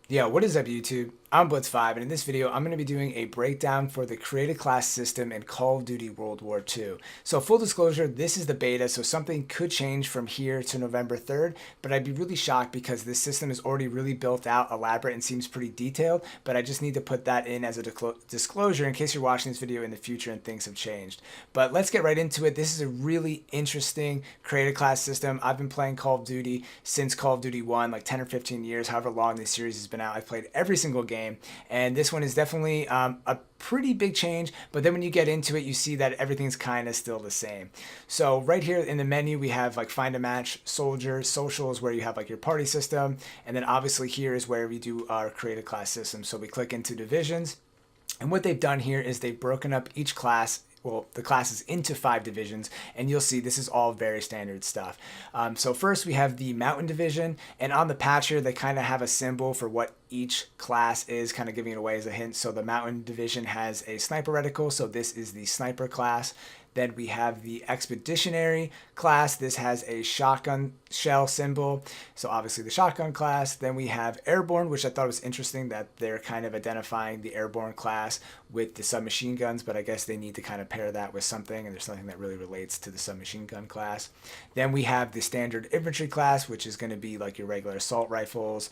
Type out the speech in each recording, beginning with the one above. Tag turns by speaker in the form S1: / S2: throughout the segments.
S1: Yeah, what is up YouTube? I'm Blitz5 and in this video I'm going to be doing a breakdown for the created class system in Call of Duty World War II. So full disclosure, this is the beta, so something could change from here to November 3rd, but I'd be really shocked because this system is already really built out, elaborate, and seems pretty detailed, but I just need to put that in as a disclosure in case you're watching this video in the future and things have changed. But let's get right into it. This is a really interesting created class system. I've been playing Call of Duty since Call of Duty 1, like 10 or 15 years, however long this series has been out. I've played every single game, and this one is definitely a pretty big change, but then when you get into it you see that everything's kind of still the same. So right here in the menu we have like find a match, soldier, social is where you have like your party system, and then obviously here is where we do our created class system. So we click into divisions, and what they've done here is they've broken up each class, well, the classes into 5 divisions, and you'll see this is all very standard stuff. So first we have the mountain division, and on the patch here they kind of have a symbol for what each class is, kind of giving it away as a hint. So the mountain division has a sniper reticle, so this is the sniper class. Then we have the expeditionary class. This has a shotgun shell symbol, so obviously the shotgun class. Then we have airborne, which I thought was interesting that they're kind of identifying the airborne class with the submachine guns, but I guess they need to kind of pair that with something, and there's nothing that really relates to the submachine gun class. Then we have the standard infantry class, which is going to be like your regular assault rifles,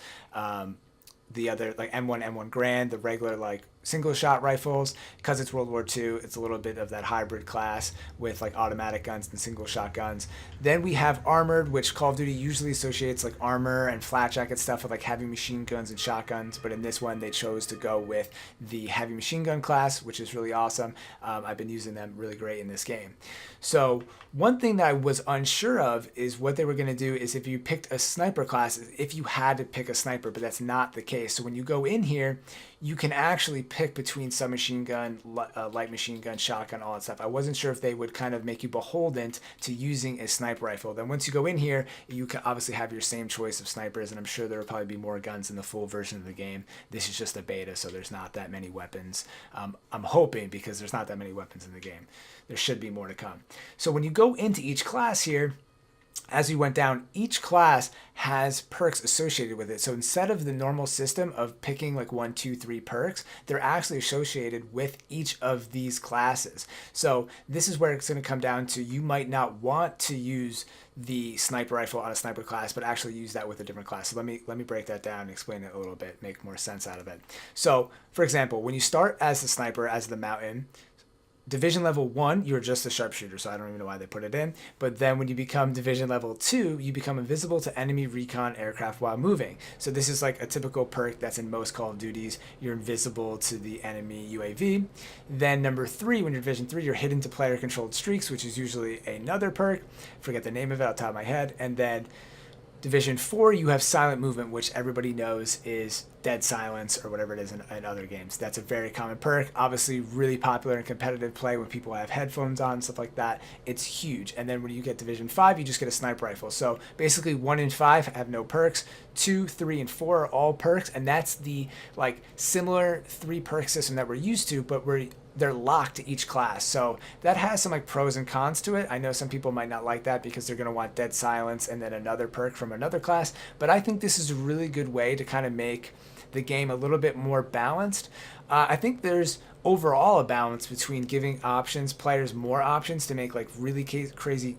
S1: the other like M1, M1 Grand, the regular like single shot rifles. Because it's World War II, it's a little bit of that hybrid class with like automatic guns and single shot guns. Then we have armored, which Call of Duty usually associates like armor and flat jacket stuff with like heavy machine guns and shotguns, but in this one they chose to go with the heavy machine gun class, which is really awesome. I've been using them really great in this game. So one thing that I was unsure of is what they were going to do is if you picked a sniper class, if you had to pick a sniper, but that's not the case. So when you go in here, you can actually pick between submachine gun, light machine gun, shotgun, all that stuff. I wasn't sure if they would kind of make you beholden to using a sniper rifle. Then once you go in here, you can obviously have your same choice of snipers, and I'm sure there will probably be more guns in the full version of the game. This is just a beta, so there's not that many weapons. I'm hoping, because there's not that many weapons in the game. There should be more to come. So when you go into each class here, as we went down, each class has perks associated with it. So instead of the normal system of picking like 1, 2, 3 perks, they're actually associated with each of these classes. So this is where it's going to come down to, you might not want to use the sniper rifle on a sniper class, but actually use that with a different class. So let me break that down and explain it a little bit, make more sense out of it. So for example, when you start as the sniper, as the mountain, Division level 1, you're just a sharpshooter, so I don't even know why they put it in. But then when you become Division level 2, you become invisible to enemy recon aircraft while moving. So this is like a typical perk that's in most Call of Duties. You're invisible to the enemy UAV. Then number 3, when you're Division 3, you're hidden to player-controlled streaks, which is usually another perk. Forget the name of it off the top of my head. And then Division 4, you have silent movement, which everybody knows is dead silence or whatever it is in other games. That's a very common perk. Obviously really popular in competitive play when people have headphones on and stuff like that. It's huge. And then when you get Division 5, you just get a sniper rifle. So basically 1 and 5 have no perks. 2, 3, and 4 are all perks, and that's the like similar 3 perk system that we're used to, but they're locked to each class. So that has some like pros and cons to it. I know some people might not like that because they're going to want dead silence and then another perk from another class, but I think this is a really good way to kind of make the game a little bit more balanced. I think there's overall a balance between giving players more options to make like really crazy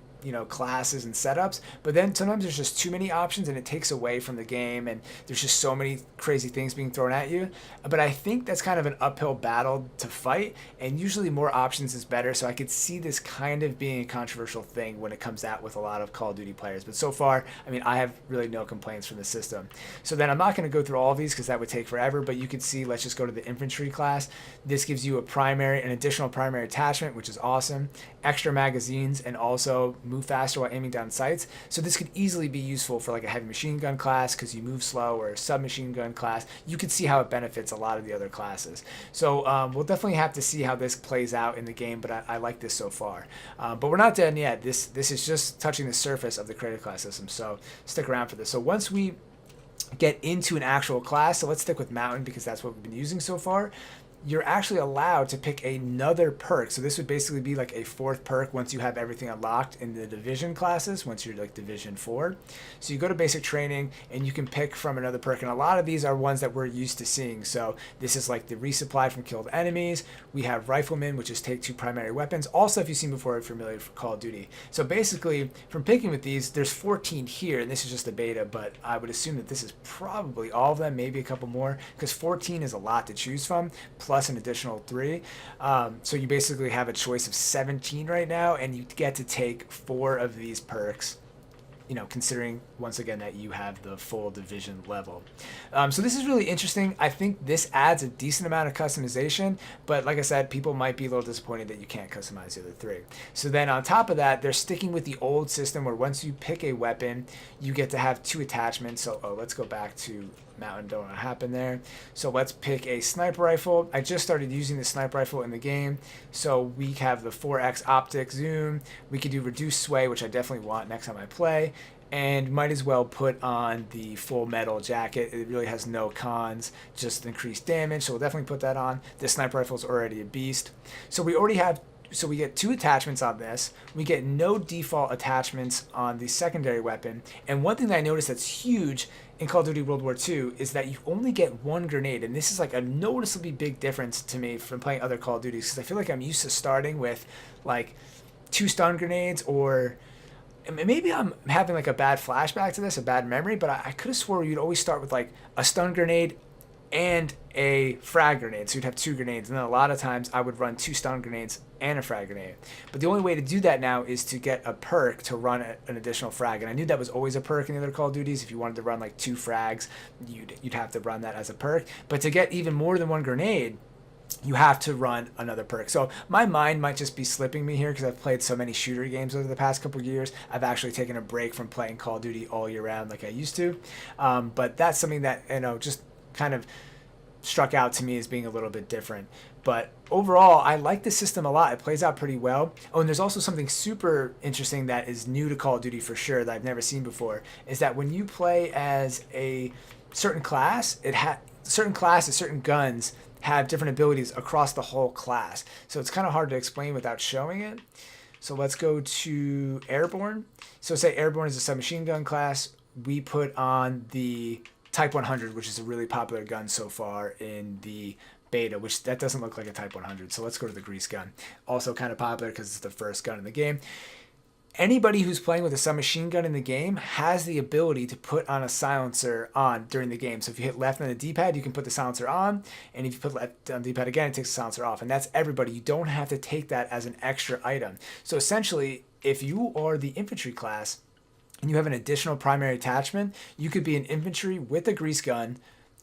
S1: classes and setups, but then sometimes there's just too many options and it takes away from the game, and there's just so many crazy things being thrown at you. But I think that's kind of an uphill battle to fight, and usually more options is better. So I could see this kind of being a controversial thing when it comes out with a lot of Call of Duty players, but so far, I mean, I have really no complaints from the system. So then I'm not going to go through all of these because that would take forever, but you could see, let's just go to the infantry class. This gives you an additional primary attachment, which is awesome, extra magazines, and also move faster while aiming down sights. So this could easily be useful for like a heavy machine gun class because you move slow, or a submachine gun class. You could see how it benefits a lot of the other classes. So we'll definitely have to see how this plays out in the game, but I like this so far. But we're not done yet. This is just touching the surface of the created class system, so stick around for this. So once we get into an actual class, so let's stick with mountain because that's what we've been using so far. you're actually allowed to pick another perk. So this would basically be like a fourth perk once you have everything unlocked in the division classes, once you're like division 4. So you go to basic training and you can pick from another perk, and a lot of these are ones that we're used to seeing. So this is like the resupply from killed enemies. We have rifleman, which is take 2 primary weapons, all stuff you've seen before if you're familiar with Call of Duty. So basically from picking with these, there's 14 here, and this is just the beta, but I would assume that this is probably all of them, maybe a couple more, because 14 is a lot to choose from, plus an additional 3. So you basically have a choice of 17 right now, and you get to take 4 of these perks, considering once again that you have the full division level. So this is really interesting. I think this adds a decent amount of customization, but like I said, people might be a little disappointed that you can't customize the other 3. So then on top of that, they're sticking with the old system where once you pick a weapon, you get to have 2 attachments. So let's go back to Mountain, don't know what happened there. So let's pick a sniper rifle. I just started using the sniper rifle in the game. So we have the 4x optic zoom. We could do reduced sway, which I definitely want next time I play. And might as well put on the full metal jacket. It really has no cons, just increased damage. So we'll definitely put that on. This sniper rifle is already a beast. So we already have, so we get 2 attachments on this. We get no default attachments on the secondary weapon. And one thing that I noticed that's huge in Call of Duty World War II is that you only get 1 grenade. And this is like a noticeably big difference to me from playing other Call of Duties, because I feel like I'm used to starting with like 2 stun grenades, or maybe I'm having like a bad flashback to this, a bad memory, but I could have swore you'd always start with like a stun grenade and a frag grenade. So you'd have 2 grenades. And then a lot of times I would run 2 stun grenades and a frag grenade. But the only way to do that now is to get a perk to run an additional frag. And I knew that was always a perk in the other Call of Duties. If you wanted to run like 2 frags, you'd have to run that as a perk. But to get even more than 1 grenade, you have to run another perk. So my mind might just be slipping me here because I've played so many shooter games over the past couple of years. I've actually taken a break from playing Call of Duty all year round like I used to. But that's something that, just kind of struck out to me as being a little bit different. But overall, I like the system a lot. It plays out pretty well. Oh, and there's also something super interesting that is new to Call of Duty for sure that I've never seen before, is that when you play as a certain class, certain classes, certain guns have different abilities across the whole class. So it's kind of hard to explain without showing it. So let's go to Airborne. So say Airborne is a submachine gun class. We put on the Type 100, which is a really popular gun so far in the beta, which that doesn't look like a Type 100. So let's go to the grease gun. Also kind of popular because it's the first gun in the game. Anybody who's playing with a submachine gun in the game has the ability to put on a silencer on during the game. So if you hit left on the D-pad, you can put the silencer on, and if you put left on the D-pad again, it takes the silencer off. And that's everybody. You don't have to take that as an extra item. So essentially, if you are the infantry class and you have an additional primary attachment, you could be an infantry with a grease gun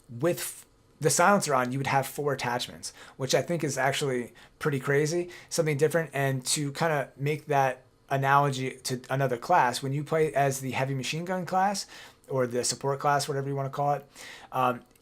S1: with the silencer on. You would have 4 attachments, which I think is actually pretty crazy, something different. And to kind of make that analogy to another class, when you play as the heavy machine gun class or the support class, whatever you want to call it,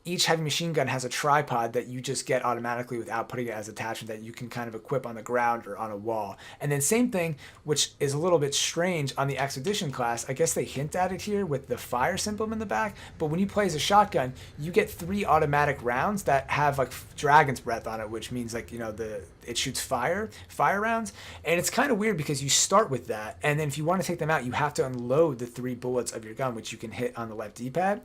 S1: each heavy machine gun has a tripod that you just get automatically without putting it as an attachment that you can kind of equip on the ground or on a wall. And then same thing, which is a little bit strange on the Expedition class. I guess they hint at it here with the fire symbol in the back, but when you play as a shotgun, you get 3 automatic rounds that have like dragon's breath on it, which means like, it shoots fire rounds. And it's kind of weird because you start with that, and then if you want to take them out, you have to unload the 3 bullets of your gun, which you can hit on the left D-pad.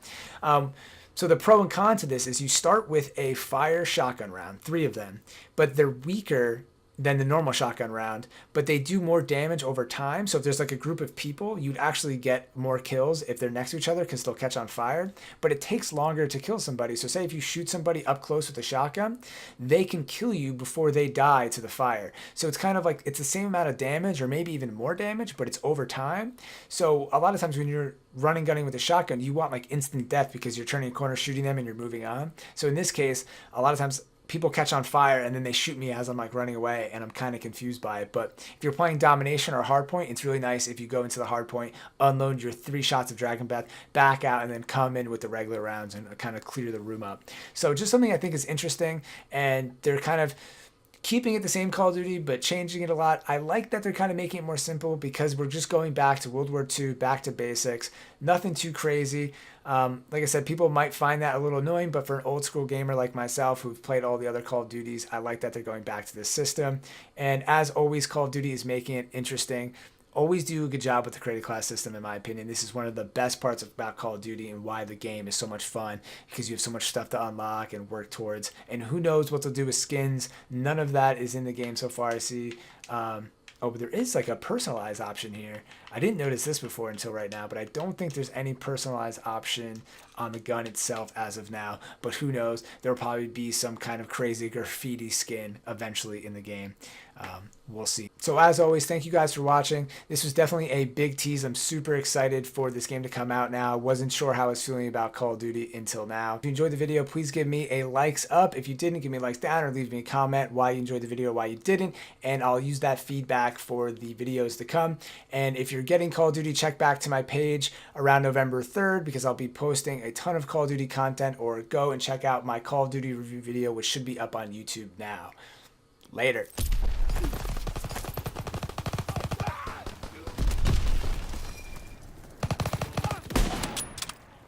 S1: So the pro and con to this is you start with a fire shotgun round, 3 of them, but they're weaker than the normal shotgun round, but they do more damage over time. So if there's like a group of people, you'd actually get more kills if they're next to each other because they'll catch on fire, but it takes longer to kill somebody. So say if you shoot somebody up close with a shotgun, they can kill you before they die to the fire. So it's kind of like it's the same amount of damage or maybe even more damage, but it's over time. So a lot of times when you're gunning with a shotgun, you want like instant death because you're turning a corner, shooting them, and you're moving on. So in this case, a lot of times people catch on fire and then they shoot me as I'm like running away, and I'm kind of confused by it. But if you're playing domination or hardpoint, it's really nice if you go into the hardpoint, unload your 3 shots of dragon breath, back out, and then come in with the regular rounds and kind of clear the room up. So just something I think is interesting, and they're kind of keeping it the same Call of Duty, but changing it a lot. I like that they're kind of making it more simple because we're just going back to World War II, back to basics, nothing too crazy. Like I said, people might find that a little annoying, but for an old school gamer like myself who've played all the other Call of Duties, I like that they're going back to this system. And as always, Call of Duty is making it interesting. Always do a good job with the created class system, in my opinion. This is one of the best parts about Call of Duty and why the game is so much fun, because you have so much stuff to unlock and work towards. And who knows what they'll do with skins. None of that is in the game so far, I see. Oh, but there is like a personalized option here. I didn't notice this before until right now, but I don't think there's any personalized option on the gun itself as of now. But who knows? There'll probably be some kind of crazy graffiti skin eventually in the game. We'll see. So as always, thank you guys for watching. This was definitely a big tease. I'm super excited for this game to come out now. I wasn't sure how I was feeling about Call of Duty until now. If you enjoyed the video, please give me a likes up. If you didn't, give me a likes down or leave me a comment why you enjoyed the video, why you didn't, and I'll use that feedback for the videos to come. And if you're getting Call of Duty, check back to my page around November 3rd because I'll be posting a ton of Call of Duty content, or go and check out my Call of Duty review video, which should be up on YouTube now. Later.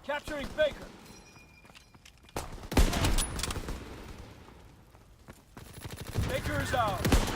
S2: Capturing Baker. Baker is out.